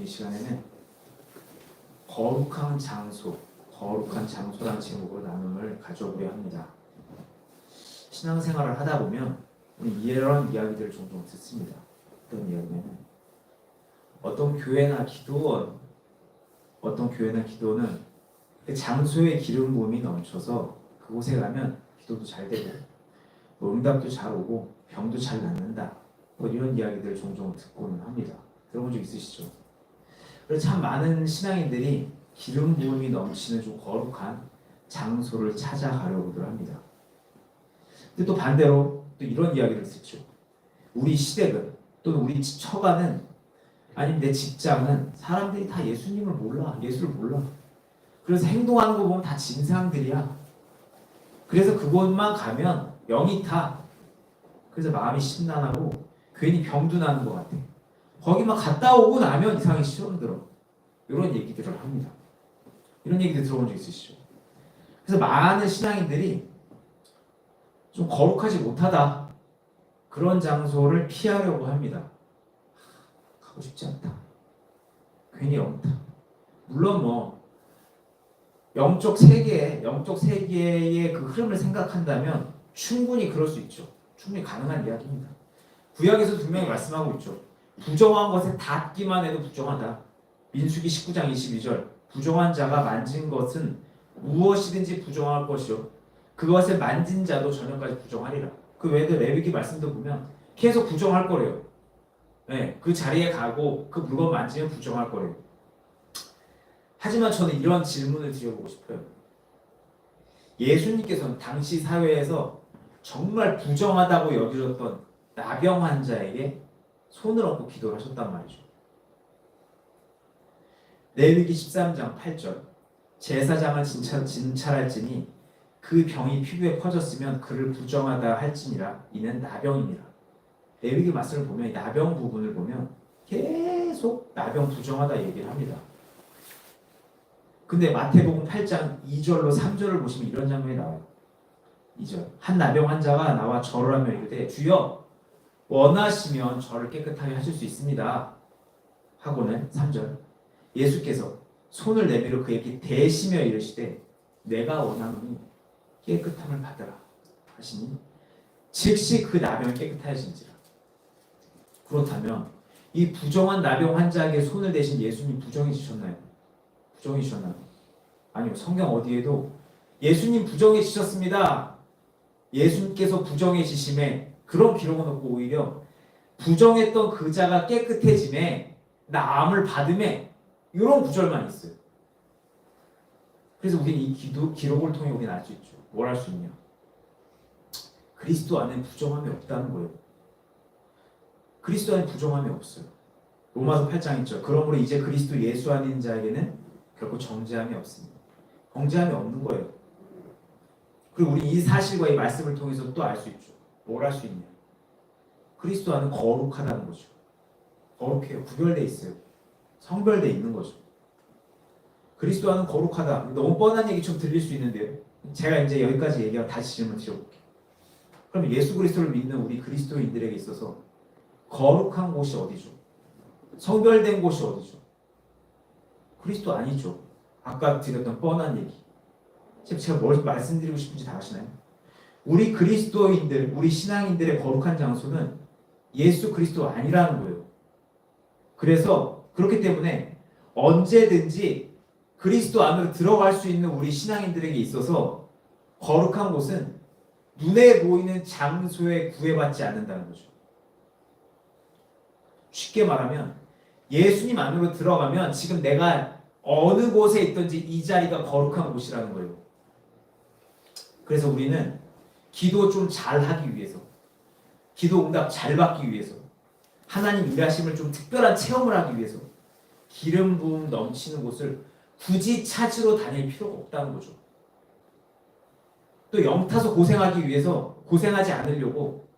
이 시간에는 거룩한 장소라는 제목으로 나눔을 가져보려 합니다. 신앙생활을 하다 보면 이런 이야기들을 종종 듣습니다. 어떤 이야기냐면 어떤 교회나 기도는 그 장소에 기름 부음이 넘쳐서 그곳에 가면 기도도 잘 되고 응답도 잘 오고 병도 잘 낫는다. 이런 이야기들을 종종 듣고는 합니다. 들어본 적 있으시죠? 그래서 참 많은 신앙인들이 기름 부음이 넘치는 좀 거룩한 장소를 찾아가려고들 합니다. 근데 또 반대로 또 이런 이야기를 듣죠. 우리 시댁은 또는 우리 처가는 아니면 내 직장은 사람들이 다 예수님을 몰라. 예수를 몰라. 그래서 행동하는 거 보면 다 진상들이야. 그래서 그곳만 가면 영이 타. 그래서 마음이 심란하고 괜히 병도 나는 것 같아. 거기만 갔다 오고 나면 이상하게 시험 들어. 이런 얘기들을 합니다. 이런 얘기들 들어본 적 있으시죠? 그래서 많은 신앙인들이 좀 거룩하지 못하다. 그런 장소를 피하려고 합니다. 가고 싶지 않다. 괜히 영타. 물론 영적 세계의 그 흐름을 생각한다면 충분히 그럴 수 있죠. 충분히 가능한 이야기입니다. 구약에서 분명히 말씀하고 있죠. 부정한 것에 닿기만 해도 부정하다. 민수기 19장 22절. 부정한 자가 만진 것은 무엇이든지 부정할 것이요 그것을 만진 자도 저녁까지 부정하리라. 그 외에도 레위기 말씀도 보면 계속 부정할 거래요. 네, 그 자리에 가고 그 물건 만지면 부정할 거래요. 하지만 저는 이런 질문을 드려보고 싶어요. 예수님께서는 당시 사회에서 정말 부정하다고 여겨졌던 나병 환자에게 손을 얹고 기도를 하셨단 말이죠. 레위기 13장 8절. 제사장을 진찰할지니 그 병이 피부에 퍼졌으면 그를 부정하다 할지니라. 이는 나병이니라. 레위기 말씀을 보면 나병 부분을 보면 계속 나병 부정하다 얘기를 합니다. 근데 마태복음 8장 2절로 3절을 보시면 이런 장면이 나와요. 2절. 한 나병 환자가 나와 절을 하며 이르되 주여 원하시면 저를 깨끗하게 하실 수 있습니다. 하고는 3절. 예수께서 손을 내밀어 그에게 대시며 이르시되 내가 원하노니 깨끗함을 받으라 하시니 즉시 그 나병이 깨끗하여진지라. 그렇다면 이 부정한 나병 환자에게 손을 대신 예수님 부정해지셨나요? 부정해지셨나요? 아니요. 성경 어디에도 예수님 부정해지셨습니다. 예수님께서 부정해지심에 그런 기록은 없고 오히려 부정했던 그 자가 깨끗해짐에 나음을 받음에 이런 구절만 있어요. 그래서 우리는 이 기록을 통해 우리는 알 수 있죠. 뭘 알 수 있냐? 그리스도 안에 부정함이 없다는 거예요. 그리스도 안에 부정함이 없어요. 로마서 8장 있죠. 그러므로 이제 그리스도 예수 안에 있는 자에게는 결코 정죄함이 없습니다. 정죄함이 없는 거예요. 그리고 우리 이 사실과 이 말씀을 통해서 또 알 수 있죠. 뭘 알 수 있냐? 그리스도 안은 거룩하다는 거죠. 거룩해요. 구별되어 있어요. 성별되어 있는 거죠. 그리스도 안은 거룩하다. 너무 뻔한 얘기처럼 들릴 수 있는데요. 제가 이제 여기까지 얘기하고 다시 질문 드려볼게요. 그럼 예수 그리스도를 믿는 우리 그리스도인들에게 있어서 거룩한 곳이 어디죠? 성별된 곳이 어디죠? 그리스도 아니죠. 아까 드렸던 뻔한 얘기. 제가 뭘 말씀드리고 싶은지 다 아시나요? 우리 그리스도인들, 우리 신앙인들의 거룩한 장소는 예수 그리스도 아니라는 거예요. 그래서 그렇기 때문에 언제든지 그리스도 안으로 들어갈 수 있는 우리 신앙인들에게 있어서 거룩한 곳은 눈에 보이는 장소에 구애받지 않는다는 거죠. 쉽게 말하면 예수님 안으로 들어가면 지금 내가 어느 곳에 있든지 이 자리가 거룩한 곳이라는 거예요. 그래서 우리는 기도 좀 잘하기 위해서, 기도 응답 잘 받기 위해서, 하나님 일하심을 좀 특별한 체험을 하기 위해서 기름 부음 넘치는 곳을 굳이 찾으러 다닐 필요가 없다는 거죠. 또 영타서 고생하기 위해서 고생하지 않으려고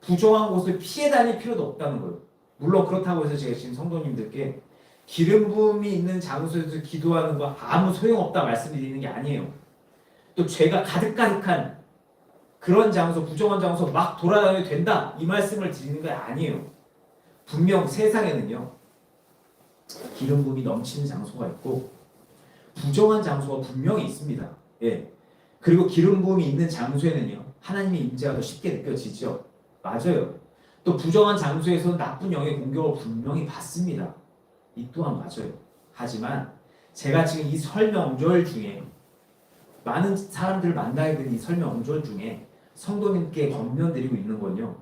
부정한 곳을 피해 다닐 필요도 없다는 거예요. 물론 그렇다고 해서 제가 지금 성도님들께 기름 부음이 있는 장소에서 기도하는 거 아무 소용없다 말씀드리는 게 아니에요. 또 죄가 가득가득한 그런 장소, 부정한 장소 막 돌아다녀도 된다 이 말씀을 드리는 게 아니에요. 분명 세상에는요 기름 부음이 넘치는 장소가 있고 부정한 장소가 분명히 있습니다. 예. 그리고 기름 부음이 있는 장소에는요 하나님의 임재가 더 쉽게 느껴지죠. 맞아요. 또 부정한 장소에서 나쁜 영의 공격을 분명히 받습니다. 이 또한 맞아요. 하지만 제가 지금 이 설명절 중에 많은 사람들을 만나게 된 이 설명절 중에 성도님께 권면드리고 있는 건요.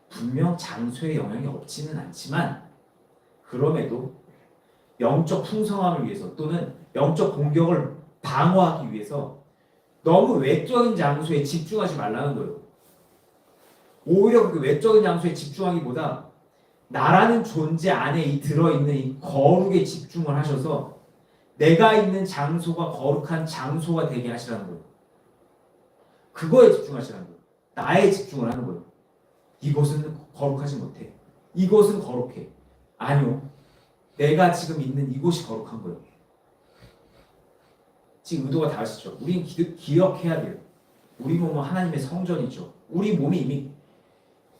분명 장소의 영향이 없지는 않지만 그럼에도 영적 풍성함을 위해서 또는 영적 공격을 방어하기 위해서 너무 외적인 장소에 집중하지 말라는 거예요. 오히려 그 외적인 장소에 집중하기보다 나라는 존재 안에 이 들어있는 이 거룩에 집중을 하셔서 내가 있는 장소가 거룩한 장소가 되게 하시라는 거예요. 그거에 집중하시라는 거예요. 나에 집중을 하는 거예요. 이곳은 거룩하지 못해. 이곳은 거룩해. 아니요. 내가 지금 있는 이곳이 거룩한 거예요. 지금 의도가 다르시죠? 우린 기억해야 돼요. 우리 몸은 하나님의 성전이죠. 우리 몸이 이미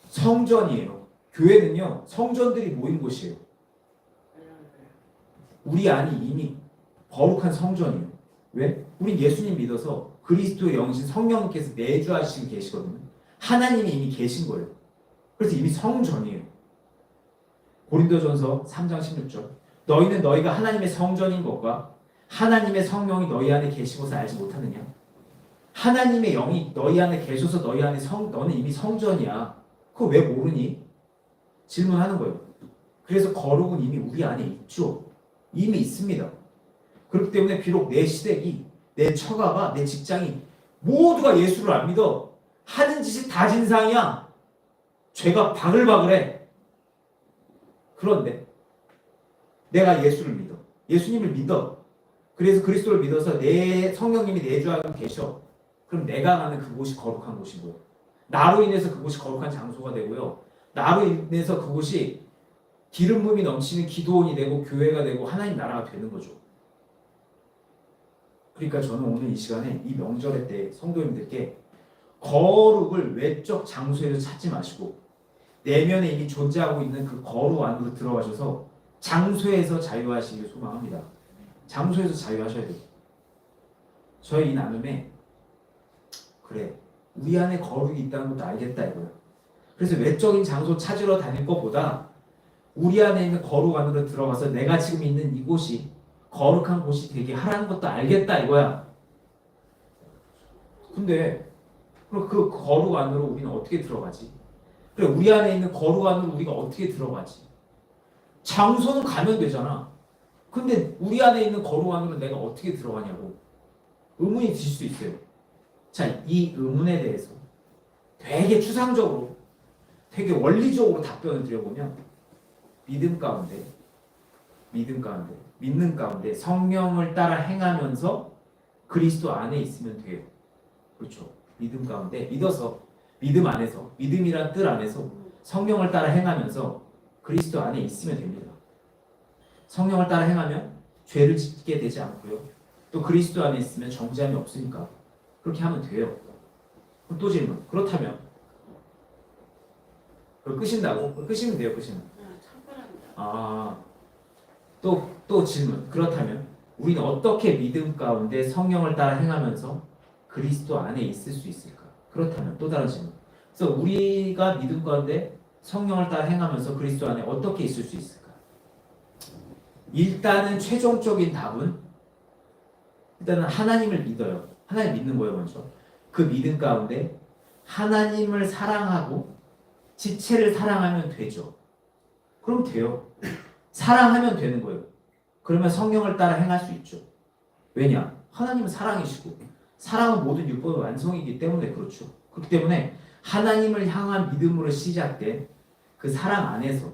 성전이에요. 교회는요. 성전들이 모인 곳이에요. 우리 안이 이미 거룩한 성전이에요. 왜? 우린 예수님 믿어서 그리스도의 영신 성령님께서 내주하시고 계시거든요. 하나님이 이미 계신 거예요. 그래서 이미 성전이에요. 고린도전서 3장 16절 너희는 너희가 하나님의 성전인 것과 하나님의 성령이 너희 안에 계시고서 알지 못하느냐? 하나님의 영이 너희 안에 계셔서 너희 안에 너는 이미 성전이야. 그거 왜 모르니? 질문하는 거예요. 그래서 거룩은 이미 우리 안에 있죠. 이미 있습니다. 그렇기 때문에 비록 내 시댁이, 내 처가가, 내 직장이 모두가 예수를 안 믿어. 하는 짓이 다 진상이야. 죄가 바글바글해. 그런데 내가 예수를 믿어. 예수님을 믿어. 그래서 그리스도를 믿어서 내 성령님이 내주하고 계셔. 그럼 내가 가는 그곳이 거룩한 곳이고요. 나로 인해서 그곳이 거룩한 장소가 되고요. 나로 인해서 그곳이 기름 부음이 넘치는 기도원이 되고 교회가 되고 하나님 나라가 되는 거죠. 그러니까 저는 오늘 이 시간에 이 명절의 때 성도님들께 거룩을 외적 장소에서 찾지 마시고 내면에 이미 존재하고 있는 그 거룩 안으로 들어가셔서 장소에서 자유하시길 소망합니다. 장소에서 자유하셔야 돼요. 저의 이 나눔에 그래 우리 안에 거룩이 있다는 것도 알겠다 이거예요. 그래서 외적인 장소 찾으러 다닐 것보다 우리 안에 있는 거룩 안으로 들어가서 내가 지금 있는 이곳이 거룩한 곳이 되게 하라는 것도 알겠다 이거야. 근데 그럼 그 거룩 안으로 우리는 어떻게 들어가지? 그래 우리 안에 있는 거룩 안으로 우리가 어떻게 들어가지? 장소는 가면 되잖아. 근데 우리 안에 있는 거룩 안으로 내가 어떻게 들어가냐고 의문이 드실 수 있어요. 자, 이 의문에 대해서 되게 추상적으로 되게 원리적으로 답변을 드려보면 믿는 가운데 성령을 따라 행하면서 그리스도 안에 있으면 돼요. 그렇죠. 믿음 가운데 믿어서 믿음 안에서 믿음이란 뜰 안에서 성령을 따라 행하면서 그리스도 안에 있으면 됩니다. 성령을 따라 행하면 죄를 짓게 되지 않고요. 또 그리스도 안에 있으면 정죄함이 없으니까 그렇게 하면 돼요. 그럼 또 질문. 그렇다면 그걸 끄신다고? 끄시면 돼요. 끄시면. 또 질문. 그렇다면 우리는 어떻게 믿음 가운데 성령을 따라 행하면서 그리스도 안에 있을 수 있을까? 그렇다면 또 다른 질문. 그래서 우리가 믿음 가운데 성령을 따라 행하면서 그리스도 안에 어떻게 있을 수 있을까? 일단은 최종적인 답은 일단은 하나님을 믿어요. 하나님 믿는 거예요. 먼저. 그 믿음 가운데 하나님을 사랑하고 지체를 사랑하면 되죠. 그럼 돼요. 사랑하면 되는 거예요. 그러면 성령을 따라 행할 수 있죠. 왜냐? 하나님은 사랑이시고 사랑은 모든 율법의 완성이기 때문에 그렇죠. 그렇기 때문에 하나님을 향한 믿음으로 시작된 그 사랑 안에서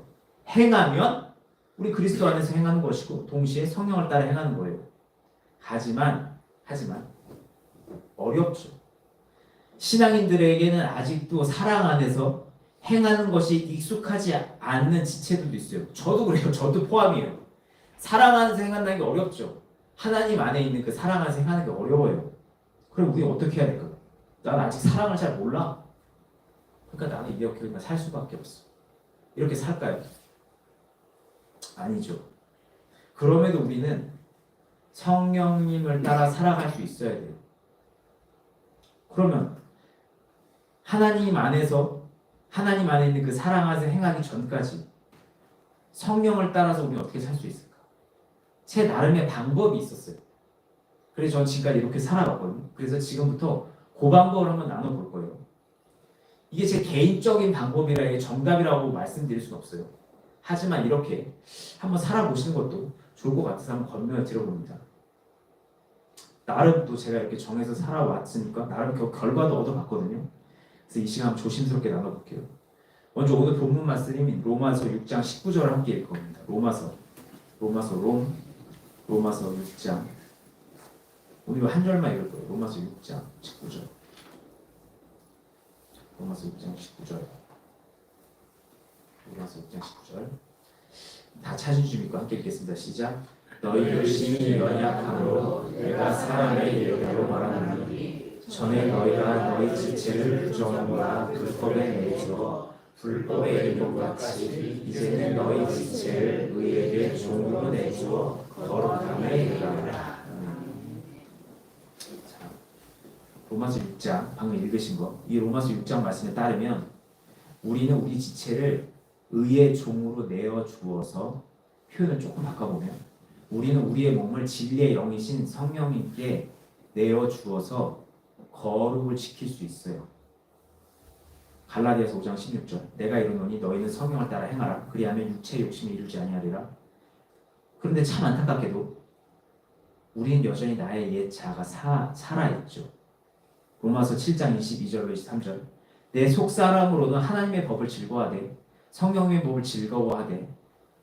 행하면 우리 그리스도 안에서 행하는 것이고 동시에 성령을 따라 행하는 거예요. 하지만 어렵죠. 신앙인들에게는 아직도 사랑 안에서 행하는 것이 익숙하지 않는 지체들도 있어요. 저도 그래요. 저도 포함이에요. 사랑 안에서 행한다는 게 어렵죠. 하나님 안에 있는 그 사랑 안에서 행하는 게 어려워요. 그럼 우리 어떻게 해야 될까? 난 아직 사랑을 잘 몰라. 그러니까 나는 이렇게 그냥 살 수밖에 없어. 이렇게 살까요? 아니죠. 그럼에도 우리는 성령님을 따라 살아갈 수 있어야 돼요. 그러면 하나님 안에 있는 그 사랑 안에서 행하기 전까지 성령을 따라서 우리는 어떻게 살 수 있을까? 제 나름의 방법이 있었어요. 그래서 전 지금까지 이렇게 살아왔거든요. 그래서 지금부터 그 방법을 한번 나눠볼 거예요. 이게 제 개인적인 방법이라 이게 정답이라고 말씀드릴 수는 없어요. 하지만 이렇게 한번 살아보시는 것도 좋을 것 같아서 한번 건면을 드려봅니다. 나름 또 제가 이렇게 정해서 살아왔으니까 나름 결과도 얻어봤거든요. 그래서 이 시간 조심스럽게 나눠볼게요. 먼저 오늘 본문 말씀인 로마서 6장 19절을 함께 읽을 겁니다. 로마서 6장. 오늘 한 절만 읽을 거예요. 로마서 6장 19절. 로마서 6장 19절. 로마서 6장 19절. 다 찾은 줄 믿고 함께 읽겠습니다. 시작. 너희 열심히 연약함으로 내가 사람의 예로 말하노니 전에 너희가 너희 지체를 부정함과 불법에 내주어 불법의 일복같이 이제는 너희 지체를 의에게 종으로 내주어 거룩함에 이르라. 로마서 6장 방금 읽으신 거, 이 로마서 6장 말씀에 따르면 우리는 우리 지체를 의의 종으로 내어 주어서, 표현을 조금 바꿔보면 우리는 우리의 몸을 진리의 영이신 성령님께 내어 주어서 거룩을 지킬 수 있어요. 갈라디아서 5장 16절. 내가 이르노니 너희는 성령을 따라 행하라. 그리하면 육체의 욕심이 이루지 아니하리라. 그런데 참 안타깝게도 우리는 여전히 나의 옛 자아가 살아있죠. 로마서 7장 22절 23절. 내 속사람으로는 하나님의 법을 즐거워하되 성령의 법을 즐거워하되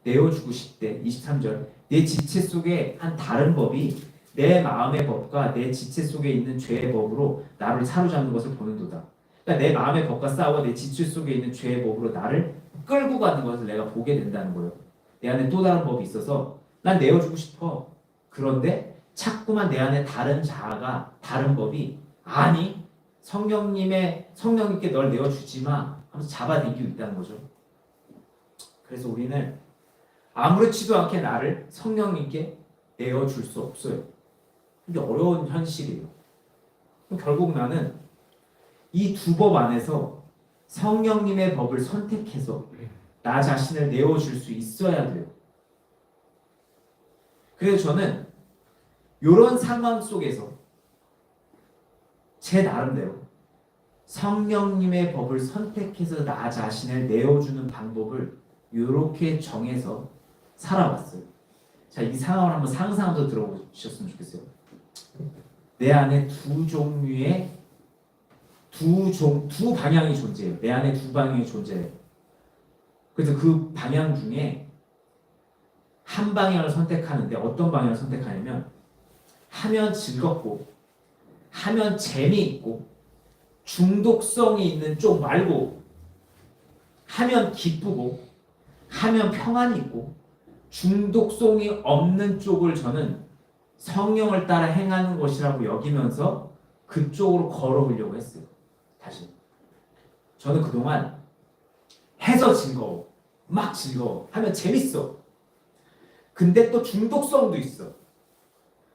내어주고 싶대. 23절. 내 지체 속에 한 다른 법이 내 마음의 법과 내 지체 속에 있는 죄의 법으로 나를 사로잡는 것을 보는도다. 그러니까 내 마음의 법과 싸워 내 지체 속에 있는 죄의 법으로 나를 끌고 가는 것을 내가 보게 된다는 거예요. 내 안에 또 다른 법이 있어서 난 내어주고 싶어. 그런데 자꾸만 내 안에 다른 자아가, 다른 법이 아니 성령님께 널 내어주지 마 하면서 잡아당기고 있다는 거죠. 그래서 우리는 아무렇지도 않게 나를 성령님께 내어줄 수 없어요. 이게 어려운 현실이에요. 결국 나는 이 두 법 안에서 성령님의 법을 선택해서 나 자신을 내어줄 수 있어야 돼요. 그래서 저는 이런 상황 속에서 제 나름대로 성령님의 법을 선택해서 나 자신을 내어주는 방법을 이렇게 정해서 살아왔어요. 자, 이 상황을 한번 상상하면서 들어보셨으면 좋겠어요. 내 안에 두 종류의 두 방향이 존재해요. 내 안에 두 방향이 존재해요. 그래서 그 방향 중에 한 방향을 선택하는데 어떤 방향을 선택하냐면 하면 즐겁고 하면 재미있고 중독성이 있는 쪽 말고 하면 기쁘고 하면 평안이 있고 중독성이 없는 쪽을 저는 성령을 따라 행하는 것이라고 여기면서 그쪽으로 걸어보려고 했어요. 다시 저는 그동안 해서 즐거워, 막 즐거워, 하면 재밌어. 근데 또 중독성도 있어.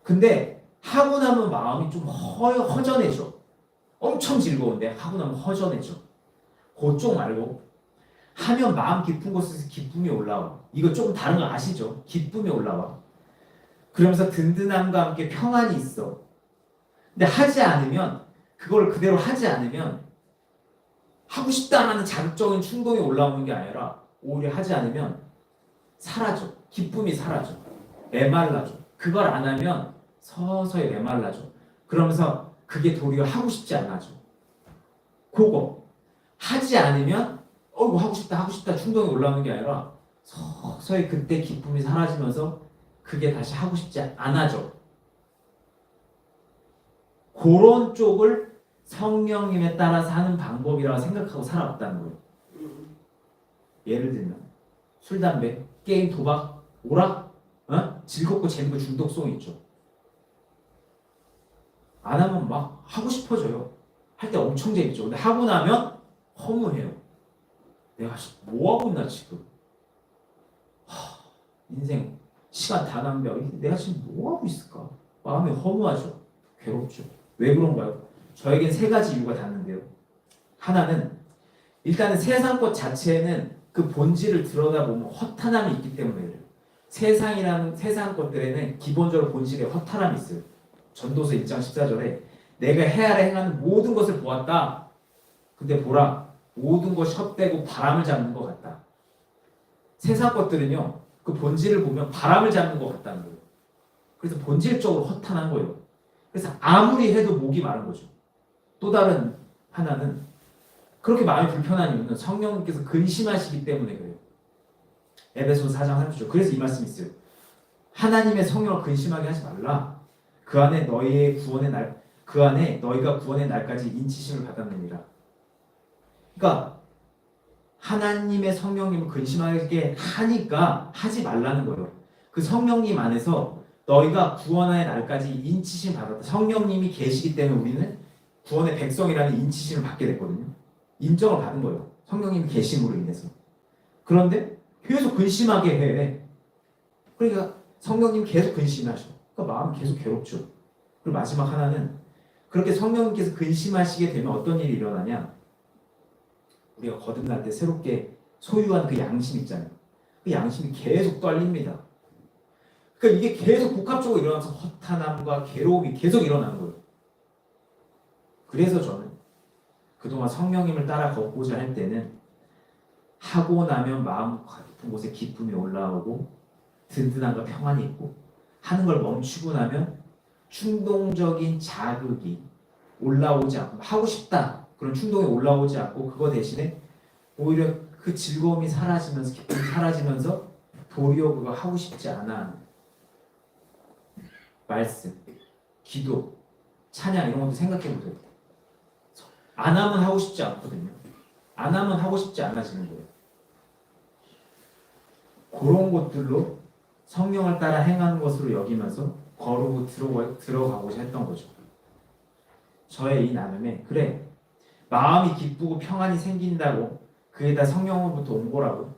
근데 하고 나면 마음이 좀 허전해져. 엄청 즐거운데 하고 나면 허전해져. 그쪽 말고 하면 마음 깊은 곳에서 기쁨이 올라와. 이거 조금 다른 거 아시죠? 기쁨이 올라와. 그러면서 든든함과 함께 평안이 있어. 근데 하지 않으면, 그걸 그대로 하지 않으면 하고 싶다라는 자극적인 충동이 올라오는 게 아니라 오히려 하지 않으면 사라져. 기쁨이 사라져. 메말라져. 그걸 안 하면 서서히 메말라져. 그러면서 그게 도리어 하고 싶지 않아져. 그거 하지 않으면 하고 싶다 충동이 올라오는 게 아니라 서서히 그때 기쁨이 사라지면서 그게 다시 하고 싶지 않아져. 그런 쪽을 성령님에 따라 사는 방법이라고 생각하고 살아왔다는 거예요. 예를 들면 술, 담배, 게임, 도박, 오락, 즐겁고 재밌고 중독성이 있죠. 안 하면 막 하고 싶어져요. 할 때 엄청 재밌죠. 근데 하고 나면 허무해요. 내가 뭐 하고 있나 지금. 인생 시간 다 낭비하고 내가 지금 뭐 하고 있을까? 마음이 허무하죠. 괴롭죠. 왜 그런가요? 저에겐 세 가지 이유가 닿는데요. 하나는 일단은 세상 것 자체에는 그 본질을 들여다보면 허탄함이 있기 때문에 그래요. 세상 것들에는 기본적으로 본질에 허탄함이 있어요. 전도서 1장 14절에 내가 헤아려 행하는 모든 것을 보았다. 근데 보라, 모든 것이 헛되고 바람을 잡는 것 같다. 세상 것들은요, 그 본질을 보면 바람을 잡는 것 같다는 거예요. 그래서 본질적으로 허탄한 거예요. 그래서 아무리 해도 목이 마른 거죠. 또 다른 하나는 그렇게 마음이 불편한 이유는 성령님께서 근심하시기 때문에 그래요. 에베소서 4장 30절. 그래서 이 말씀이 있어요. 하나님의 성령을 근심하게 하지 말라. 그 안에 너희가 구원의 날까지 인치심을 받았느니라. 그러니까 하나님의 성령님을 근심하게 하니까 하지 말라는 거예요. 그 성령님 안에서 너희가 구원의 날까지 인치심 받았다. 성령님이 계시기 때문에 우리는 구원의 백성이라는 인치심을 받게 됐거든요. 인정을 받은 거예요. 성령님이 계심으로 인해서. 그런데 계속 근심하게 해. 그러니까 성령님 계속 근심하셔. 그러니까 마음 계속 괴롭죠. 그리고 마지막 하나는 그렇게 성령님께서 근심하시게 되면 어떤 일이 일어나냐? 우리가 거듭날 때 새롭게 소유한 그 양심 있잖아요. 그 양심이 계속 떨립니다. 그러니까 이게 계속 복합적으로 일어나서 허탄함과 괴로움이 계속 일어나는 거예요. 그래서 저는 그동안 성령님을 따라 걷고자 할 때는 하고 나면 마음 깊은 곳에 기쁨이 올라오고 든든함과 평안이 있고 하는 걸 멈추고 나면 충동적인 자극이 올라오지 않고 하고 싶다 그런 충동이 올라오지 않고 그거 대신에 오히려 그 즐거움이 사라지면서 기쁨이 사라지면서 도리어 그거 하고 싶지 않아 말씀, 기도, 찬양 이런 것도 생각해 보세요. 안 하면 하고 싶지 않거든요. 안 하면 하고 싶지 않아지는 거예요. 그런 것들로 성령을 따라 행하는 것으로 여기면서 거르고 들어가고자 했던 거죠. 저의 이 나눔에 그래 마음이 기쁘고 평안이 생긴다고 그에다 성령으로부터 온 거라고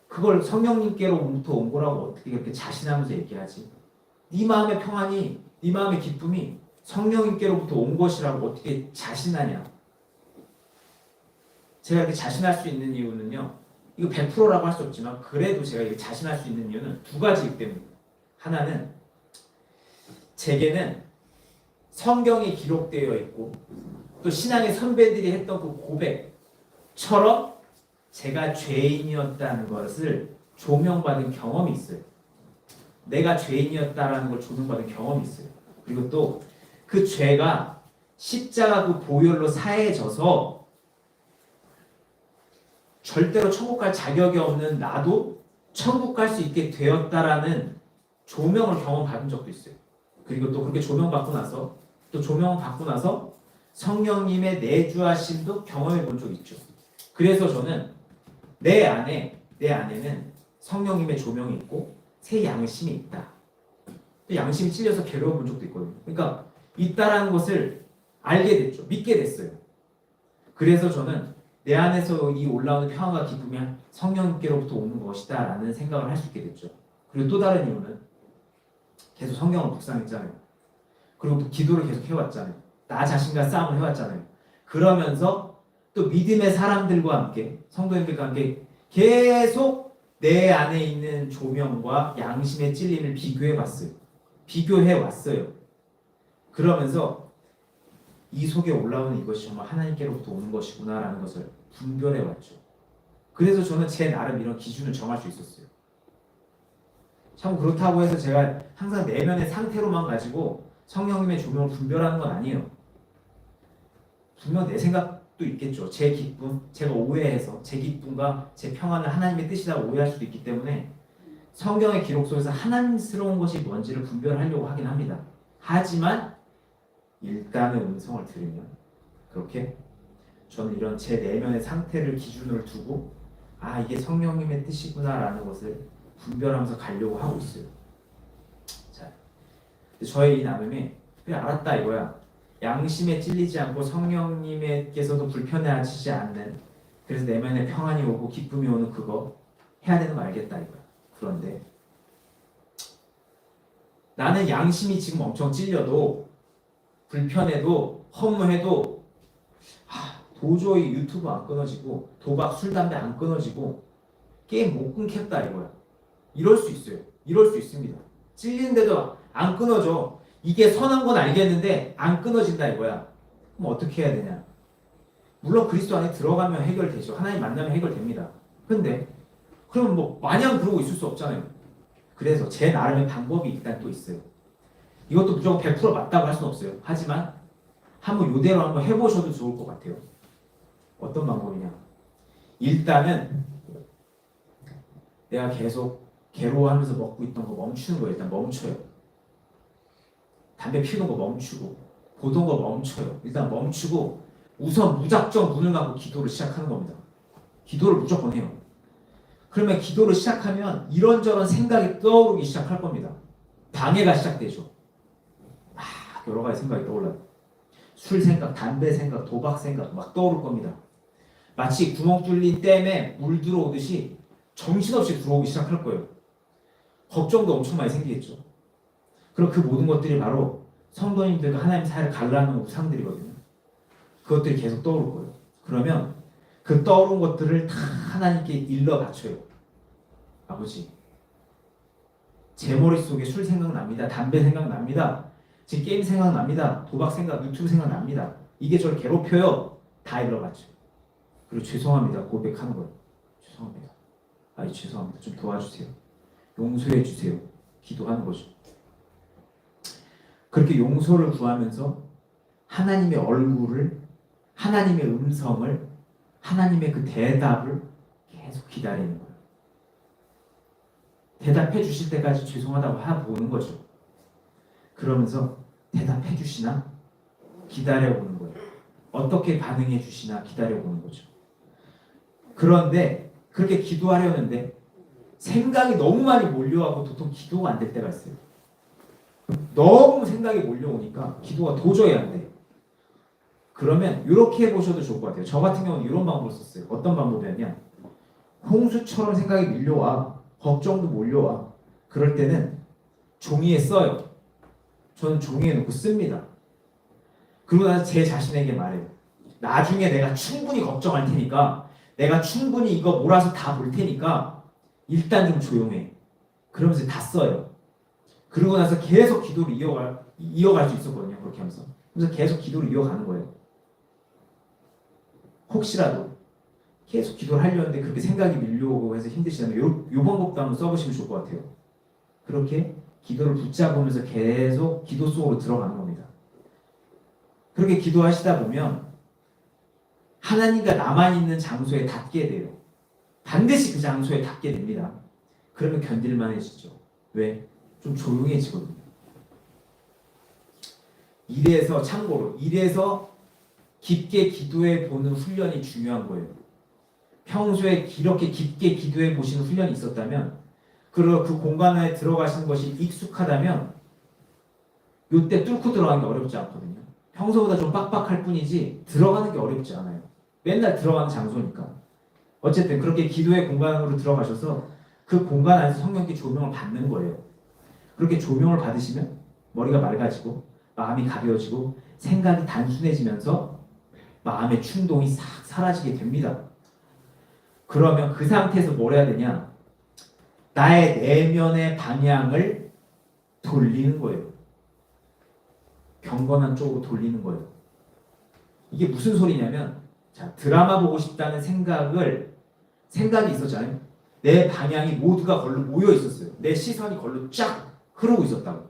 그걸 성령님께로부터 온 거라고 어떻게 그렇게 자신하면서 얘기하지? 네 마음의 평안이 네 마음의 기쁨이 성령님께로부터 온 것이라고 어떻게 자신하냐? 제가 이렇게 자신할 수 있는 이유는요. 이거 100%라고 할 수 없지만 그래도 제가 이렇게 자신할 수 있는 이유는 두 가지이기 때문입니다. 하나는 제게는 성경이 기록되어 있고 또 신앙의 선배들이 했던 그 고백처럼 제가 죄인이었다는 것을 조명받은 경험이 있어요. 내가 죄인이었다라는 걸 조명받은 경험이 있어요. 그리고 또 그 죄가 십자가 그 보혈로 사해져서 절대로 천국 갈 자격이 없는 나도 천국 갈 수 있게 되었다라는 조명을 경험받은 적도 있어요. 그리고 또 그렇게 조명받고 나서 성령님의 내주하심도 경험해 본 적이 있죠. 그래서 저는 내 안에는 성령님의 조명이 있고 새 양심이 있다. 양심이 찔려서 괴로워 본 적도 있거든요. 그러니까 있다라는 것을 알게 됐죠. 믿게 됐어요. 그래서 저는 내 안에서 이 올라오는 평안과 기쁨이 성령님께로부터 오는 것이다 라는 생각을 할 수 있게 됐죠. 그리고 또 다른 이유는 계속 성경을 묵상했잖아요. 그리고 또 기도를 계속 해왔잖아요. 나 자신과 싸움을 해왔잖아요. 그러면서 또 믿음의 사람들과 함께 성도님들과 함께 계속 내 안에 있는 조명과 양심의 찔림을 비교해왔어요. 그러면서 이 속에 올라오는 이것이 정말 하나님께로부터 오는 것이구나라는 것을 분별해왔죠. 그래서 저는 제 나름 이런 기준을 정할 수 있었어요. 참 그렇다고 해서 제가 항상 내면의 상태로만 가지고 성령님의 조명을 분별하는 건 아니에요. 분명 내 생각도 있겠죠. 제 기쁨, 제가 오해해서 제 기쁨과 제 평안을 하나님의 뜻이다 오해할 수도 있기 때문에 성경의 기록 속에서 하나님스러운 것이 뭔지를 분별하려고 하긴 합니다. 하지만 일단은 음성을 들으면 그렇게 저는 이런 제 내면의 상태를 기준으로 두고 아 이게 성령님의 뜻이구나라는 것을 분별하면서 가려고 하고 있어요. 자, 저의 이 나눔이 그래 알았다 이거야. 양심에 찔리지 않고 성령님께서도 불편해하시지 않는 그래서 내면에 평안이 오고 기쁨이 오는 그거 해야 되는 거 알겠다 이거야. 그런데 나는 양심이 지금 엄청 찔려도 불편해도 허무해도 도저히 유튜브 안 끊어지고 도박, 술, 담배 안 끊어지고 게임 못 끊겠다 이거야. 이럴 수 있어요. 이럴 수 있습니다. 찔리는데도 안 끊어져. 이게 선한 건 알겠는데 안 끊어진다 이거야. 그럼 어떻게 해야 되냐? 물론 그리스도 안에 들어가면 해결되죠. 하나님 만나면 해결됩니다. 근데 그럼 뭐 마냥 그러고 있을 수 없잖아요. 그래서 제 나름의 방법이 일단 또 있어요. 이것도 무조건 100% 맞다고 할 수는 없어요. 하지만 한번 이대로 한번 해보셔도 좋을 것 같아요. 어떤 방법이냐? 일단은 내가 계속 괴로워하면서 먹고 있던 거 멈추는 거 일단 멈춰요. 담배 피우는 거 멈추고 보던 거 멈춰요. 일단 멈추고 우선 무작정 문을 막고 기도를 시작하는 겁니다. 기도를 무조건 해요. 그러면 기도를 시작하면 이런저런 생각이 떠오르기 시작할 겁니다. 방해가 시작되죠. 막 여러 가지 생각이 떠올라요. 술 생각, 담배 생각, 도박 생각 막 떠오를 겁니다. 마치 구멍 뚫린 댐에 물 들어오듯이 정신없이 들어오기 시작할 거예요. 걱정도 엄청 많이 생기겠죠. 그럼 그 모든 것들이 바로 성도님들과 하나님 사이를 갈라놓은 우상들이거든요. 그것들이 계속 떠오를 거예요. 그러면 그 떠오른 것들을 다 하나님께 일러 바쳐요. 아버지, 제 머릿속에 술 생각납니다. 담배 생각납니다. 제 게임 생각납니다. 도박 생각, 유튜브 생각납니다. 이게 저를 괴롭혀요. 다 일러 바쳐요. 그리고 죄송합니다. 고백하는 거예요. 죄송합니다. 죄송합니다. 좀 도와주세요. 용서해 주세요. 기도하는 거죠. 그렇게 용서를 구하면서 하나님의 얼굴을, 하나님의 음성을, 하나님의 그 대답을 계속 기다리는 거예요. 대답해 주실 때까지 죄송하다고 보는 거죠. 그러면서 대답해 주시나 기다려 보는 거예요. 어떻게 반응해 주시나 기다려 보는 거죠. 그런데 그렇게 기도하려는데 생각이 너무 많이 몰려와고 보통 기도가 안 될 때가 있어요. 너무 생각이 몰려오니까 기도가 도저히 안 돼요. 그러면 이렇게 해보셔도 좋을 것 같아요. 저 같은 경우는 이런 방법을 썼어요. 어떤 방법이었냐? 홍수처럼 생각이 밀려와. 걱정도 몰려와. 그럴 때는 종이에 써요. 저는 종이에 놓고 씁니다. 그러고 나서 제 자신에게 말해요. 나중에 내가 충분히 걱정할 테니까, 내가 충분히 이거 몰아서 다 볼 테니까 일단 좀 조용해. 그러면서 다 써요. 그러고 나서 계속 기도를 이어갈 수 있었거든요. 그렇게 하면서. 그래서 계속 기도를 이어가는 거예요. 혹시라도 계속 기도를 하려는데 그렇게 생각이 밀려오고 해서 힘드시다면 요 방법도 한번 써보시면 좋을 것 같아요. 그렇게 기도를 붙잡으면서 계속 기도 속으로 들어가는 겁니다. 그렇게 기도하시다 보면 하나님과 나만 있는 장소에 닿게 돼요. 반드시 그 장소에 닿게 됩니다. 그러면 견딜만해지죠. 왜? 좀 조용해지거든요. 참고로 이래서 깊게 기도해 보는 훈련이 중요한 거예요. 평소에 이렇게 깊게 기도해 보시는 훈련이 있었다면, 그리고 그 공간 안에 들어가시는 것이 익숙하다면 이때 뚫고 들어가는 게 어렵지 않거든요. 평소보다 좀 빡빡할 뿐이지 들어가는 게 어렵지 않아요. 맨날 들어가는 장소니까. 어쨌든 그렇게 기도의 공간으로 들어가셔서 그 공간 안에서 성령께 조명을 받는 거예요. 그렇게 조명을 받으시면 머리가 맑아지고 마음이 가벼워지고 생각이 단순해지면서 마음의 충동이 싹 사라지게 됩니다. 그러면 그 상태에서 뭘 해야 되냐? 나의 내면의 방향을 돌리는 거예요. 경건한 쪽으로 돌리는 거예요. 이게 무슨 소리냐면, 자, 드라마 보고 싶다는 생각이 있었잖아요. 내 방향이 모두가 걸로 모여 있었어요. 내 시선이 걸로 쫙 흐르고 있었다고.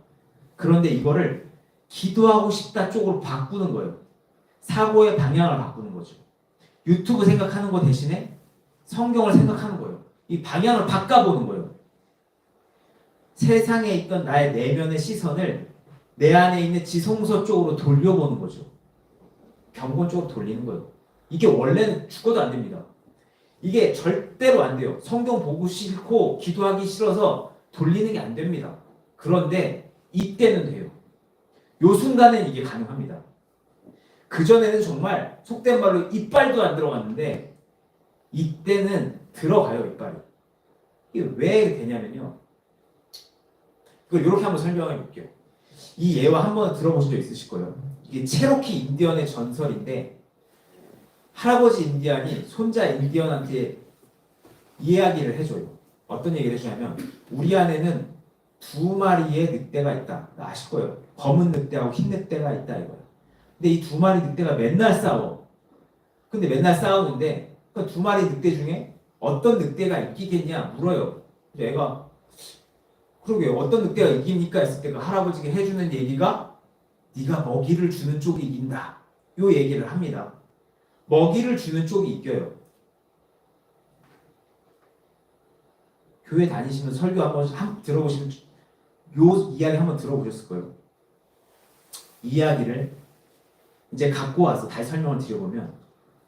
그런데 이거를 기도하고 싶다 쪽으로 바꾸는 거예요. 사고의 방향을 바꾸는 거죠. 유튜브 생각하는 거 대신에 성경을 생각하는 거예요. 이 방향을 바꿔보는 거예요. 세상에 있던 나의 내면의 시선을 내 안에 있는 지성소 쪽으로 돌려보는 거죠. 경건 쪽으로 돌리는 거예요. 이게 원래는 죽어도 안 됩니다. 이게 절대로 안 돼요. 성경 보고 싫고 기도하기 싫어서 돌리는 게 안 됩니다. 그런데 이때는 돼요. 요 순간엔 이게 가능합니다. 그전에는 정말 속된 말로 이빨도 안 들어갔는데 이때는 들어가요, 이빨이. 이게 왜 되냐면요. 그걸 이렇게 한번 설명해 볼게요. 이 예화 한번 들어보신 적 있으실 거예요. 이게 체로키 인디언의 전설인데 할아버지 인디언이 손자 인디언한테 이야기를 해줘요. 어떤 얘기를 해주냐면 우리 안에는 두 마리의 늑대가 있다. 아실 거예요. 검은 늑대하고 흰 늑대가 있다 이거예요. 근데 이 두 마리 늑대가 맨날 싸워. 근데 맨날 싸우는데 그 두 마리 늑대 중에 어떤 늑대가 이기겠냐 물어요. 그래서 애가 그러게요. 어떤 늑대가 이깁니까? 했을 때 그 할아버지가 해주는 얘기가 네가 먹이를 주는 쪽이 이긴다. 요 얘기를 합니다. 먹이를 주는 쪽이 이겨요. 교회 다니시면 설교 한번 들어보시면 요 이야기 한번 들어보셨을 거예요. 이야기를 이제 갖고 와서 다시 설명을 드려보면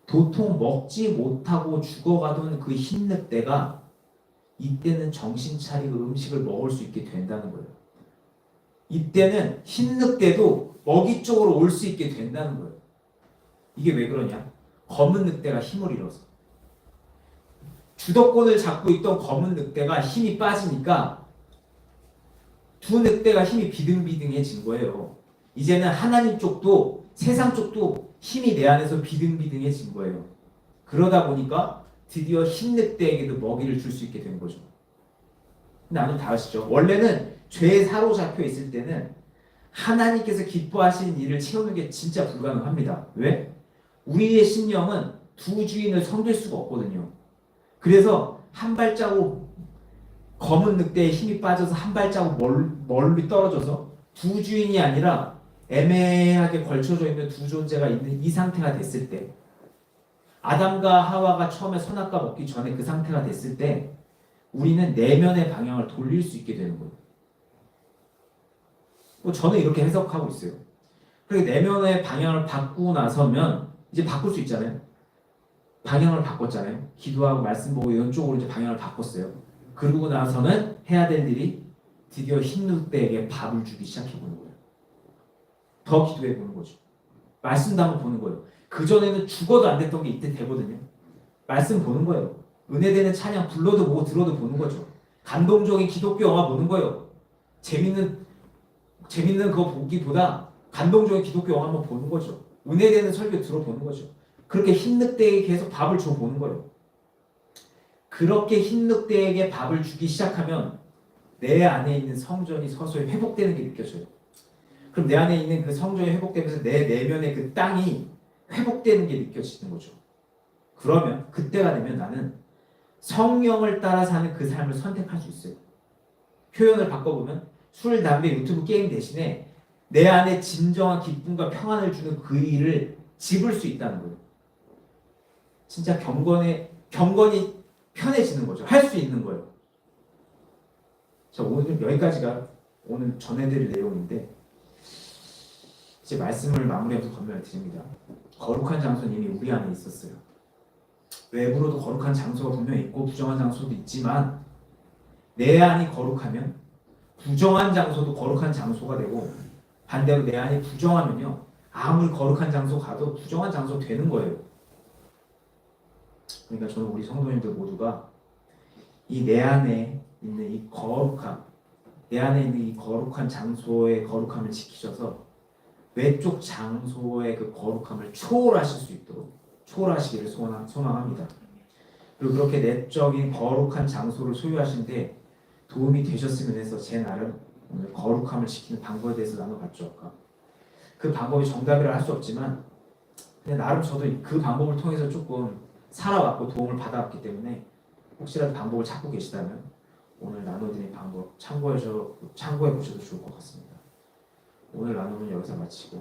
도통 먹지 못하고 죽어가던 그 흰 늑대가 이때는 정신 차리고 음식을 먹을 수 있게 된다는 거예요. 이때는 흰 늑대도 먹이 쪽으로 올 수 있게 된다는 거예요. 이게 왜 그러냐? 검은 늑대가 힘을 잃어서. 주도권을 잡고 있던 검은 늑대가 힘이 빠지니까 두 늑대가 힘이 비등비등해진 거예요. 이제는 하나님 쪽도 세상 쪽도 힘이 내 안에서 비등비등해진 거예요. 그러다 보니까 드디어 흰 늑대에게도 먹이를 줄 수 있게 된 거죠. 나는 다 아시죠? 원래는 죄에 사로잡혀 있을 때는 하나님께서 기뻐하시는 일을 채우는 게 진짜 불가능합니다. 왜? 우리의 심령은 두 주인을 섬길 수가 없거든요. 그래서 한 발자국 검은 늑대의 힘이 빠져서 한 발자국 멀리 떨어져서 두 주인이 아니라 애매하게 걸쳐져 있는 두 존재가 있는 이 상태가 됐을 때 아담과 하와가 처음에 선악과 먹기 전에 그 상태가 됐을 때 우리는 내면의 방향을 돌릴 수 있게 되는 거예요. 저는 이렇게 해석하고 있어요. 그리고 내면의 방향을 바꾸고 나서면 이제 바꿀 수 있잖아요. 방향을 바꿨잖아요. 기도하고 말씀 보고 이런 쪽으로 이제 방향을 바꿨어요. 그러고 나서는 해야 될 일이 드디어 흰 늑대에게 밥을 주기 시작해보는 거예요. 더 기도해보는 거죠. 말씀도 한번 보는 거예요. 그전에는 죽어도 안 됐던 게 이때 되거든요. 말씀 보는 거예요. 은혜되는 찬양 불러도 보고 들어도 보는 거죠. 감동적인 기독교 영화 보는 거예요. 재밌는 그거 보기보다 감동적인 기독교 영화 한번 보는 거죠. 은혜되는 설교 들어보는 거죠. 그렇게 흰 늑대에게 계속 밥을 줘보는 거예요. 그렇게 흰 늑대에게 밥을 주기 시작하면 내 안에 있는 성전이 서서히 회복되는 게 느껴져요. 그럼 내 안에 있는 그 성전이 회복되면서 내 내면의 그 땅이 회복되는 게 느껴지는 거죠. 그러면 그때가 되면 나는 성령을 따라 사는 그 삶을 선택할 수 있어요. 표현을 바꿔보면 술, 담배, 유튜브, 게임 대신에 내 안에 진정한 기쁨과 평안을 주는 그 일을 집을 수 있다는 거예요. 진짜 경건이 편해지는 거죠. 할 수 있는 거예요. 자, 오늘 여기까지가 오늘 전해드릴 내용인데 이제 말씀을 마무리하면서 건면을 드립니다. 거룩한 장소는 이미 우리 안에 있었어요. 외부로도 거룩한 장소가 분명히 있고 부정한 장소도 있지만 내 안이 거룩하면 부정한 장소도 거룩한 장소가 되고 반대로 내 안이 부정하면요 아무리 거룩한 장소 가도 부정한 장소 되는 거예요. 그러니까 저는 우리 성도님들 모두가 이 내 안에 있는 이 거룩함, 내 안에 있는 이 거룩한 장소의 거룩함을 지키셔서 외쪽 장소의 그 거룩함을 초월하실 수 있도록 초월하시기를 소망합니다. 그리고 그렇게 내적인 거룩한 장소를 소유하시는데 도움이 되셨으면 해서 제 나름 오늘 거룩함을 지키는 방법에 대해서 나눠봤죠. 아까. 그 방법이 정답이라 할 수 없지만 그냥 나름 저도 그 방법을 통해서 조금 살아왔고 도움을 받아왔기 때문에 혹시라도 방법을 찾고 계시다면 오늘 나눠드린 방법 참고해 보셔도 좋을 것 같습니다. 오늘 나눔은 여기서 마치고